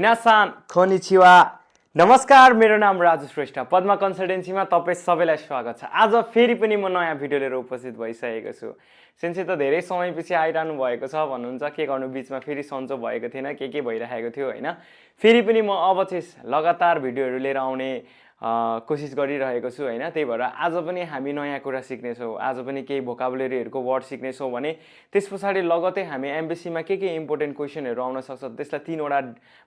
मिनासान खोनिचिवा नमस्कार मेरो नाम राजु श्रेष्ठ पद्मा कन्सल्टेन्सीमा तपाईं सबैलाई स्वागत छ। आज फेरि पनि म नयाँ भिडियो लिएर उपस्थित भइसकेको छु। सिन्से त धेरै समयपछि आइरहनु भएको छ भन्नुहुन्छ, के गर्नु बीचमा फेरि सन्चो भएको थिएन, के भइरहेको थियो हैन। फेरि पनि म अब चाहिँ लगातार भिडियोहरू लिएर आउने कोसिस गरिरहेको छु हैन। त्यही भएर आज पनि हामी नयाँ कुरा सिक्ने छौं। आज पनि केही भोकाबुलरीहरुको वर्ड सिक्ने छौं भने त्यसपछि लगतै हामी एमबीसीमा के इम्पोर्टेन्ट क्वेशनहरु आउन सक्छ त्यसलाई तीनवटा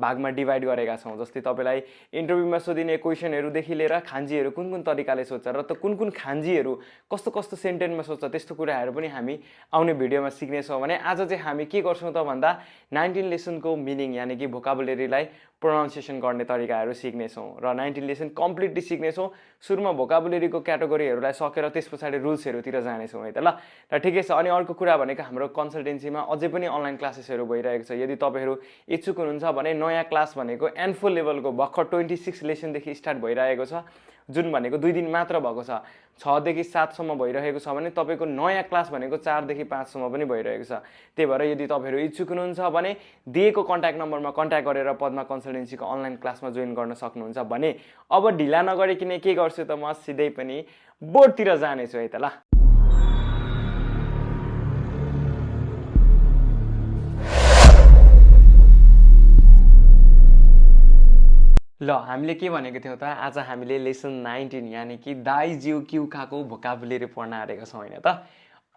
भागमा डिभाइड गरेका छौं। जस्तै तपाईलाई इन्टरभ्युमा सोधिने क्वेशनहरु देखि लिएर खान्जीहरु कुन तरिकाले सोध्छ र त कुन खान्जीहरु कस्तो सेन्टेन्समा सोध्छ त्यस्तो कुराहरु पनि हामी आउने भिडियोमा सिक्ने छौं। भने आज चाहिँ हामी के गर्छौं त भन्दा 19 लेसनको मिनिङ यानी कि भोकाबुलरीलाई प्रोनाउन्सिएसन गर्ने तरिकाहरु सिक्ने छौं र 19 लेसन कम्प्लिटली सिक्ने छौं। सुरुमा भोकाबुलरीको क्याटेगोरीहरुलाई सकेर त्यसपछि रुल्सहरुतिर जाने छौं है त ल। र ठिकै छ। अनि अर्को कुरा भनेको हाम्रो कन्सल्टेन्सीमा अझै पनि अनलाइन क्लासेसहरु भइरहेको छ। यदि तपाईहरु इच्छुक हुनुहुन्छ भने नयाँ क्लास भनेको एन्ड लेभलको भर्खर 26 लेसनदेखि स्टार्ट भइरहेको छ, जुन भनेको 2 दिन मात्र भएको छ। 6 देखि 7 सम्म भइरहेको छ भने तपाईको नयाँ क्लास भनेको 4 देखि 5 सम्म पनि भइरहेको छ। त्यही भएर यदि तपाईहरु इच्छुक हुनुहुन्छ भने दिएको कन्ट्याक्ट नम्बरमा कन्ट्याक्ट गरेर पद्मा कन्सल्टेन्सीको अनलाइन क्लासमा जोइन गर्न सक्नुहुन्छ। भने अब ढिला नगरिकन के गर्छु त म सिधै पनि बोर्डतिर जाने छु है त ल। ल हामीले के भनेको थियौ त आज हामीले लेसन 19 यानी कि दाइ जिउ क्यु खाको भोकाबुलरी पढ्न आएको छौं हैन त।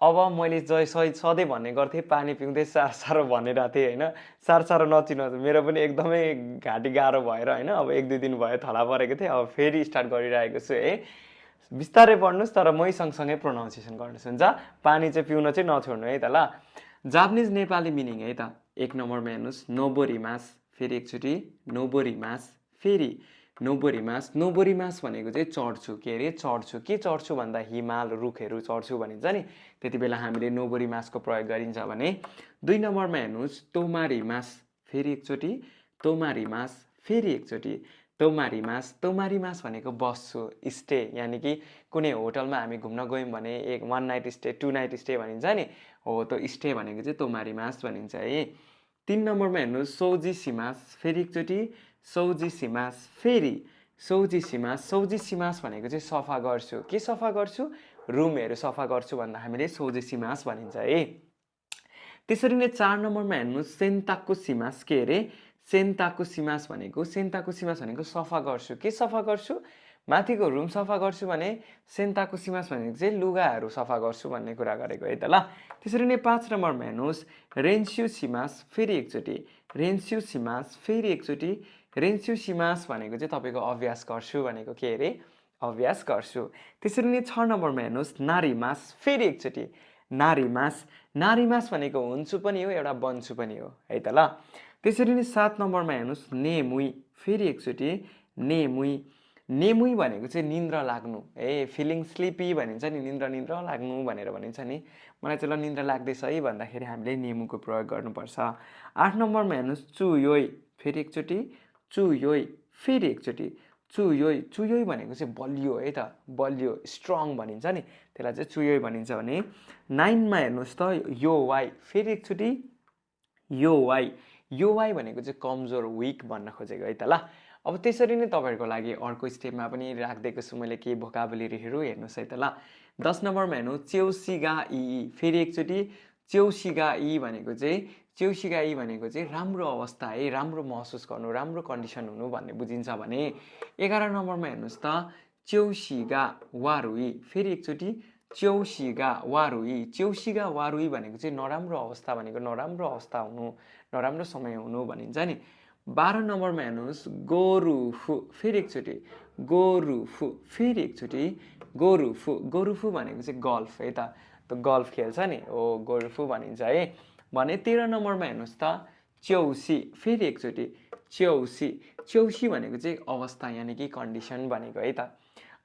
अब मैले सधैं भन्ने गर्थे पानी पिउँदै सारो भनेर थिए हैन। सारो नचिन मेरो पनि एकदमै घाँटी गाह्रो भएर हैन। अब 1-2 दिन भयो थला परेको थिए। अब फेरि स्टार्ट गरिरहेको छु है। बिस्तारै पढ्नुस् तर मै सँगसँगै प्रोनाउन्सिएसन गर्नुस् हुन्छ। पानी चाहिँ पिउन चाहिँ नछोड्नु है त ल। जापानिज नेपाली मिनिङ है त। 1 नम्बरमा हेर्नुस् नोबोरिमास, फेरि एकचोटी नोबोरिमास, फेरि नोबोरिमास। नोबोरिमास भनेको चाहिँ चढ्छु, के अरे चढ्छु। के चढ्छु भन्दा हिमाल रुखहरू चढ्छु भनिन्छ नि, त्यति बेला हामीले नोबोरिमासको प्रयोग गरिन्छ भने। 2 नम्बरमा हेर्नुस् तोमारिमास, फेरि एकचोटी तोमारिमास, फेरि एकचोटी तोमारिमास। तोमारिमास भनेको बस्छु, स्टे, यानी कि कुनै होटलमा हामी घुम्न गयौं भने 1 नाइट स्टे 2 नाइट स्टे भनिन्छ नि, हो त्यो स्टे भनेको चाहिँ तोमारिमास भनिन्छ है। 3 नम्बरमा हेर्नुस् सौजिसिमास, फेरि एकचोटी सौजिसिमास, फेरि सौजिसिमास। सौजिसिमास भनेको चाहिँ सफा गर्छु। के सफा गर्छु? रुमहरु सफा गर्छु भन्दा हामीले सौजिसिमास भनिन्छ है। त्यसरी नै 4 नम्बरमा हेर्नुस् सेन्ताकुसिमास, के अरे सेन्ताकुसिमास भनेको सफा गर्छु। के सफा गर्छु? माथिको रुम सफा गर्छु भने सेन्ताकुसिमास भनेको चाहिँ लुगाहरु सफा गर्छु भन्ने कुरा गरेको है त ल। त्यसरी नै 5 नम्बरमा हेर्नुस् रेन्स्युसिमास, फेरि एकचोटी रेन्स्युसिमास, फेरि एकचोटी रेन्स्युसिमास भनेको चाहिँ तपाईको अभ्यास गर्छु भनेको, के अरे अभ्यास गर्छु। त्यसरी नै 6 नम्बरमा हेर्नुस् नारीमास, फेरि एकचोटी नारीमास। नारीमास भनेको हुन्छु पनि हो एउटा बन्छु पनि हो है त ल। त्यसरी नै 7 नम्बरमा हेर्नुस् नेमुई, फेरि एकचोटी नेमुई। नेमुई भनेको चाहिँ निन्द्रा लाग्नु, फिलिङ स्लिपी भनिन्छ नि, निन्द्रा लाग्नु भनेर भनिन्छ नि। मलाई चाहिँ ल निन्द्रा लाग्दैछ है भन्दाखेरि हामीले नेमुको प्रयोग गर्नुपर्छ। 8 नम्बरमा हेर्नुस् चुयोइ, फेरि एकचोटी चुयोइ, फेरि एकचोटी चुयोइ। चुयोइ भनेको चाहिँ बलियो है त, बलियो स्ट्रङ भनिन्छ नि, त्यसलाई चाहिँ चुयोइ भनिन्छ भने। 9 मा हेर्नुस् त योवाइ, फेरि एकचोटी योवाइ। योवाइ भनेको चाहिँ कमजोर, विक भन्न खोजेको है त ल। अब त्यसरी नै तपाईहरुको लागि अर्को स्टेपमा पनि राख्दिएको छु मैले केही भोकाबुलरीहरु, हेर्नुस् है त ल। 10 नम्बरमा हेर्नु च्यौसिगाई, फेरि एकचोटी च्यौसिगाई भनेको चाहिँ राम्रो अवस्था है, राम्रो महसुस गर्नु, राम्रो कन्डिसन हुनु भन्ने बुझिन्छ भने। 11 नम्बरमा हेर्नुस् त च्यौसिगा वारुई, फेरि एकचोटी च्यौसिगा वारुई। च्यौसिगा वारुई भनेको चाहिँ नराम्रो अवस्था भनेको नराम्रो अवस्था हुनु, नराम्रो समय हुनु भनिन्छ नि। 12 नम्बरमा हेर्नुस् गोरुफु, फेरि एकचोटी गोरुफु, फेरि एकचोटी गोरुफु। गोरुफु भनेको चाहिँ गल्फ है त, त्यो गल्फ खेल्छ नि, हो गोरुफु भनिन्छ है। भने 13 नम्बरमा हेर्नुस् त च्यौसी, फेरि एकचोटी च्यौसी। च्यौसी भनेको चाहिँ अवस्था यानी कि कन्डिसन भनेको है त।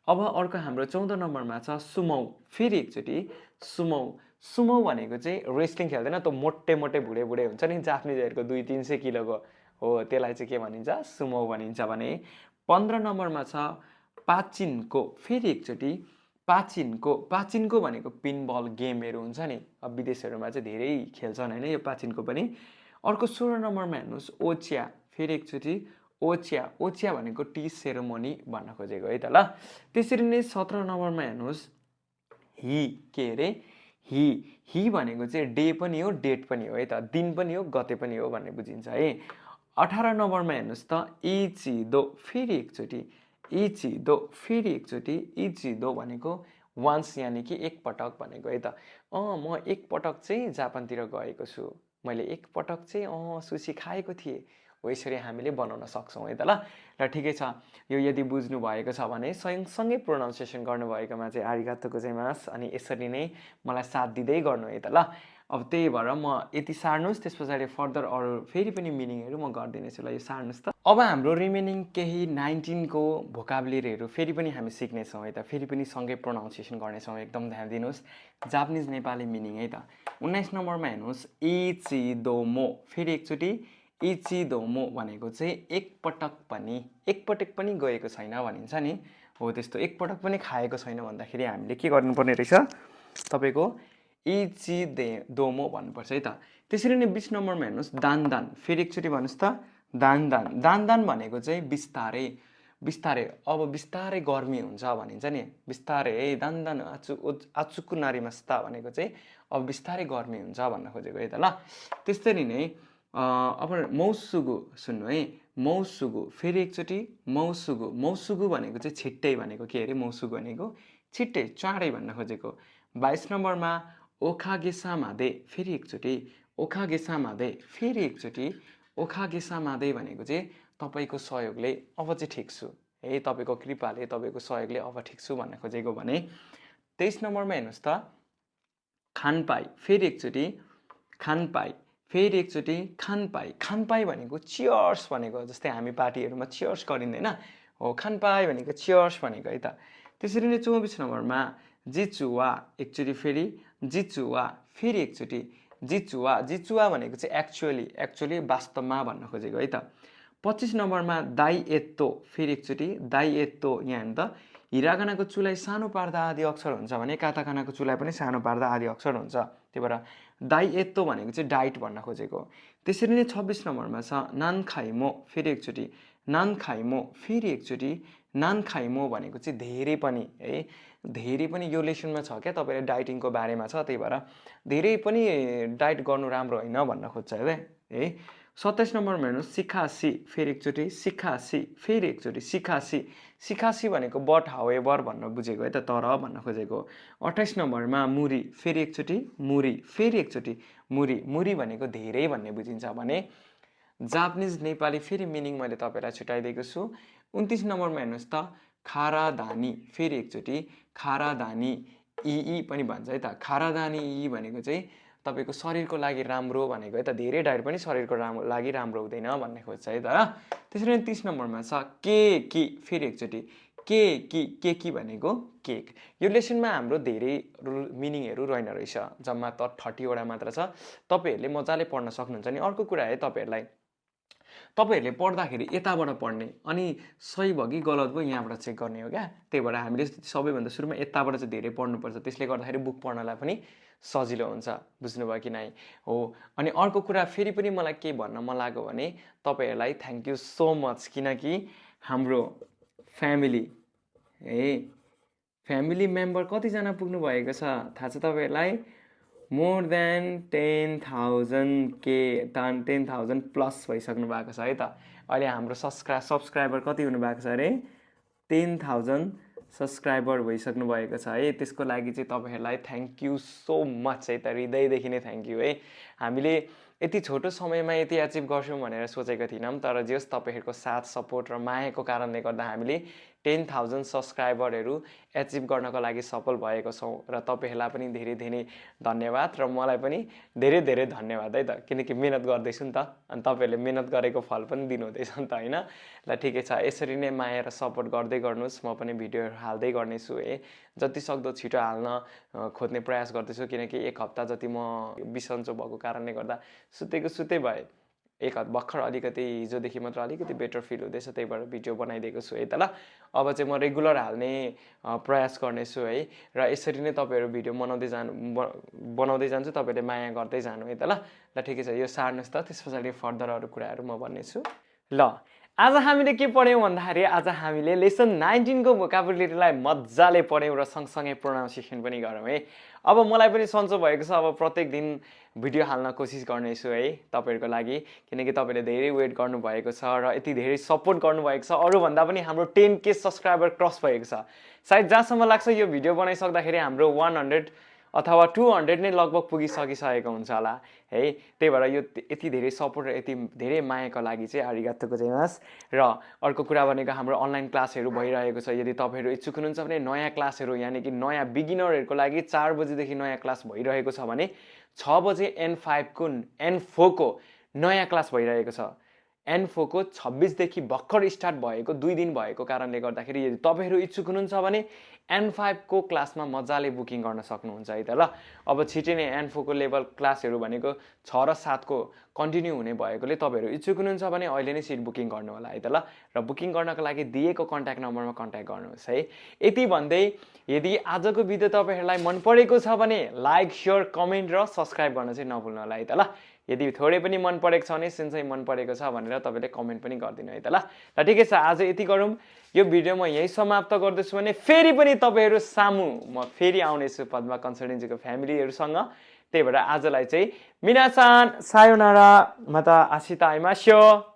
अब अर्को हाम्रो 14 नम्बरमा छ सुमौ, फेरि एकचोटी सुमौ। सुमौ भनेको चाहिँ रेस्लिङ खेल्दैन, त्यो मोटे भुडे हुन्छ नि जापानिजहरुको 200-300 किलोको, हो त्यसलाई चाहिँ के भनिन्छ? सुमो भनिन्छ भने। 15 नम्बरमा छ पाचिनको, फेरि एकचोटी पाचिनको। पाचिनको भनेको पिनबल गेमहरु हुन्छ नि, अब विदेशहरुमा चाहिँ धेरै खेल्छन् हैन यो पाचिनको पनि। अर्को 16 नम्बरमा हेर्नुस् ओच्या, फेरि एकचोटि ओच्या, ओच्या भनेको टी सेरोमनी भन्न खोजेको है त ल। त्यसरी नै 17 नम्बरमा हेर्नुहोस् हि के अरे हि, हि भनेको चाहिँ डे पनि हो डेट पनि हो है त, दिन पनि हो गते पनि हो भन्ने बुझिन्छ है। 18 नम्बरमा हेर्नुहोस् त इचिदो, फेरि एकचोटि इचिदो, फेरि एकचोटि इचिदो भनेको वान्स यानि कि एकपटक भनेको है त। म एकपटक चाहिँ जापानतिर गएको छु, मैले एकपटक चाहिँ सुसी खाएको थिएँ, हो यसरी हामीले बनाउन सक्छौँ है त ल। र ठिकै छ, यो यदि बुझ्नु भएको छ भने सँगसँगै प्रोनाउन्सिएसन गर्नुभएकोमा चाहिँ आरिगातो गोजाइमास, अनि यसरी नै मलाई साथ दिँदै गर्नु है त ल। अब त्यही भएर म यति सार्नुहोस्, त्यस पछाडि फर्दर अरू फेरि पनि मिनिङहरू म गरिदिनेछु ल। यो सार्नुहोस् त। अब हाम्रो रिमेनिङ केही 19 को भोकाबुलेरीहरू फेरि पनि हामी सिक्नेछौँ है त, फेरि पनि सँगै प्रोनाउन्सिएसन गर्नेछौँ, एकदम ध्यान दिनुहोस्। जापानिज नेपाली मिनिङ है त। 19 नम्बरमा हेर्नुहोस् इचिदोमो, फेरि एकचोटि इचिदोमो भनेको चाहिँ एकपटक पनि गएको छैन भनिन्छ नि, हो त्यस्तो। एकपटक पनि खाएको छैन भन्दाखेरि हामीले के गर्नुपर्ने रहेछ, तपाईँको इचिदोमो भन्नुपर्छ है त। त्यसरी नै 20 नम्बरमा हेर्नुहोस् दानदान, फेरि एकचोटि भन्नुहोस् त दानदान। दानदान भनेको चाहिँ बिस्तारै बिस्तारै, अब बिस्तारै गर्मी हुन्छ भनिन्छ नि, बिस्तारै है दानदान आचुक्कु नारिमास्ता भनेको चाहिँ अब बिस्तारै गर्मी हुन्छ भन्न खोजेको है त ल। त्यसरी नै अब मौसुगु सुन्नु है, मौसुगु, फेरि एकचोटि मौसुगु, मौसुगु भनेको चाहिँ छिट्टै भनेको के अरे, मौसुगु भनेको छिट्टै चाँडै भन्न खोजेको। 22 नम्बरमा ओखागेसामादे, फेरि एकचोटि ओखागेसामादे, फेरि एकचोटि ओखागेसामादे भनेको चाहिँ तपाईँको सहयोगले अब चाहिँ ठिक छु है, तपाईँको कृपाले तपाईँको सहयोगले अब ठिक छु भन्न खोजेको भने। 23 नम्बरमा हेर्नुहोस् त खानपाई, फेरि एकचोटि खानपाई, फेरि एकचोटि खानपाई। खानपाई भनेको चियर्स भनेको, जस्तै हामी पार्टीहरूमा चियर्स गरिँदैन हो, खानपाई भनेको चियर्स भनेको है त। त्यसरी नै 24 नम्बरमा जिचुवा, एकचोटि फेरि जिचुवा, फेरि एकचोटि जिचुवा। जिचुवा भनेको चाहिँ एक्चुअली वास्तवमा भन्न खोजेको है त। 25 नम्बरमा दाइएत्तो, फेरि एकचोटि दाइएत्तो। यहाँ हेर्नु त हिरागानाको चुलाई सानो पार्दा आदि अक्षर हुन्छ भने काताकानाको चुलाई पनि सानो पार्दा आदि अक्षर हुन्छ, त्यही भएर दाइएत्तो भनेको चाहिँ डाइट भन्न खोजेको। त्यसरी नै 26 नम्बरमा छ नानखाइमो, फेरि एकचोटि नानखाइमो, फेरि एकचोटि नानखाइमो भनेको चाहिँ धेरै पनि है, धेरै पनि यो लेसनमा छ क्या, तपाईँले डाइटिङको बारेमा छ, त्यही भएर धेरै पनि डाइट गर्नु राम्रो होइन भन्न खोज्छ है। 27 नम्बरमा हेर्नुहोस् सिखासी, फेरि एकचोटि सिखासी, फेरि एकचोटि सिखासी। सिखासी भनेको बट हाउएभर भन्न बुझेको है त, तर भन्न खोजेको। 28 नम्बरमा मुरी, फेरि एकचोटि मुरी, फेरि एकचोटि मुरी। मुरी भनेको धेरै भन्ने बुझिन्छ भने जापानिज नेपाली फेरि मिनिङ मैले तपाईँलाई छुट्याइदिएको छु। 29 नम्बरमा हेर्नुहोस् त खारादानी, फेरि एकचोटि खारादानी, ई पनि भन्छ है त। खारादानी ई भनेको चाहिँ तपाईँको शरीरको लागि राम्रो भनेको है त, धेरै डाइट पनि शरीरको लागि राम्रो हुँदैन भन्ने खोज्छ है त। त्यसरी नै 30 नम्बरमा छ केकी, फेरि एकचोटि केकी भनेको केक। यो लेसनमा हाम्रो धेरै मिनिङहरू रहेन रहेछ, जम्मा त 30 वटा मात्र छ, तपाईँहरूले मजाले पढ्न सक्नुहुन्छ। नि अर्को कुरा है, तपाईँहरूले पढ्दाखेरि यताबाट पढ्ने, अनि सही भयो कि गलत भयो यहाँबाट चेक गर्ने हो क्या, त्यही भएर हामीले सबैभन्दा सुरुमा यताबाट चाहिँ धेरै पढ्नुपर्छ, त्यसले गर्दाखेरि बुक पढ्नलाई पनि सजिलो हुन्छ, बुझ्नुभयो कि नै हो। अनि अर्को कुरा फेरि पनि मलाई के भन्न मन लाग्यो भने तपाईँहरूलाई थ्याङ्क यू सो मच, किनकि हाम्रो फ्यामिली मेम्बर कतिजना पुग्नु भएको छ थाहा छ तपाईँहरूलाई, मोर देन 10,000 प्लस भइसक्नु भएको छ है त। अहिले हाम्रो सब्सक्राइबर कति हुनुभएको छ अरे, 10,000 सब्सक्राइबर भइसक्नु भएको छ है। त्यसको लागि चाहिँ तपाईँहरूलाई थ्याङ्क यू सो मच है त, हृदयदेखि नै थ्याङ्क यू है। हामीले यति छोटो समयमा यति एचिभ गर्छौँ भनेर सोचेको थिएनौँ, तर जे होस् तपाईँहरूको साथ सपोर्ट र मायाको कारणले गर्दा हामीले 10,000 सब्सक्राइबरहरू एचिभ गर्नको लागि सफल भएको छौँ, र तपाईँहरूलाई पनि धेरै धेरै धन्यवाद, र मलाई पनि धेरै धेरै धन्यवाद है त, किनकि मिहिनेत गर्दैछु नि त, अनि तपाईँहरूले मिहिनेत गरेको फल पनि दिनुहुँदैछ नि त होइन। ल ठिकै छ, यसरी नै माया र सपोर्ट गर्दै गर्नुहोस्, म पनि भिडियोहरू हाल्दै गर्नेछु है, जति सक्दो छिटो हाल्न खोज्ने प्रयास गर्दैछु, किनकि एक हप्ता जति म बिसन्चो भएको कारणले गर्दा सुतै भए, एक हप्ता भर्खर अलिकति हिजोदेखि मात्र अलिकति बेटर फिल हुँदैछ, त्यही भएर भिडियो बनाइदिएको छु है त ल। अब चाहिँ म रेगुलर हाल्ने प्रयास गर्नेछु है, र यसरी नै तपाईँहरू भिडियो बनाउँदै जान्छु, तपाईँले माया गर्दै जानु है त ल। ल ठिकै छ, यो सार्नुहोस् त, त्यस पछाडि फर्दर अरू कुराहरू म भन्नेछु। ल आज हामीले के पढ्यौँ भन्दाखेरि आज हामीले लेसन 19 को भोकाबुलरीलाई मजाले पढ्यौँ र सँगसँगै प्रोनाउन्सिएसन पनि गरौँ है। अब मलाई पनि सन्चो भएको छ, अब प्रत्येक दिन भिडियो हाल्न कोसिस गर्नेछु है तपाईँहरूको लागि, किनकि तपाईँले धेरै वेट गर्नुभएको छ र यति धेरै सपोर्ट गर्नुभएको छ। अरूभन्दा पनि हाम्रो 10K सब्सक्राइबर क्रस भएको छ। सायद जहाँसम्म लाग्छ यो भिडियो बनाइसक्दाखेरि हाम्रो 100 अथवा 200 नै लगभग पुगिसकिसकेको हुन्छ होला है। त्यही भएर यो यति धेरै सपोर्ट र यति धेरै मायाको लागि चाहिँ आरिगातो गोजाइमास। र अर्को कुरा भनेको हाम्रो अनलाइन क्लासहरू भइरहेको छ। यदि तपाईँहरू इच्छुक हुनुहुन्छ भने नयाँ क्लासहरू यानि कि नयाँ बिगिनरहरूको लागि 4 बजेदेखि नयाँ क्लास भइरहेको छ भने 6 बजे N4 को नयाँ क्लास भइरहेको छ। N4 को 26 देखि भर्खर स्टार्ट भएको 2 दिन भएको कारणले गर्दाखेरि यदि तपाईँहरू इच्छुक हुनुहुन्छ भने N5 को क्लासमा मजाले बुकिङ गर्न सक्नुहुन्छ है त ल। अब छिटै नै N4 को लेभल क्लासहरू भनेको 6 र 7 को कन्टिन्यू हुने भएकोले तपाईँहरू इच्छुक हुनुहुन्छ भने अहिले नै सिट बुकिङ गर्नु होला है त ल। र बुकिङ गर्नको लागि दिएको कन्ट्याक्ट नम्बरमा कन्ट्याक्ट गर्नुहोस् है। यति भन्दै यदि आजको भिडियो तपाईँहरूलाई मन परेको छ भने लाइक, सेयर, कमेन्ट र सब्सक्राइब गर्न चाहिँ नभुल्नु होला है त ल। यदि थोरै पनि मन परेको छ भने सिन्चै मन परेको छ भनेर तपाईँले कमेन्ट पनि गरिदिनु है त ल। र ठिकै छ, आज यति गरौँ। यो भिडियो म यही समाप्त गर्दैछु भने फेरि पनि तपाईँहरू सामु म फेरि आउनेछु पद्मा कन्सल्टेन्सीको फ्यामिलीहरूसँग। त्यही भएर आजलाई चाहिँ मिनासान सायोनारा माता आशिता आइमास्यो।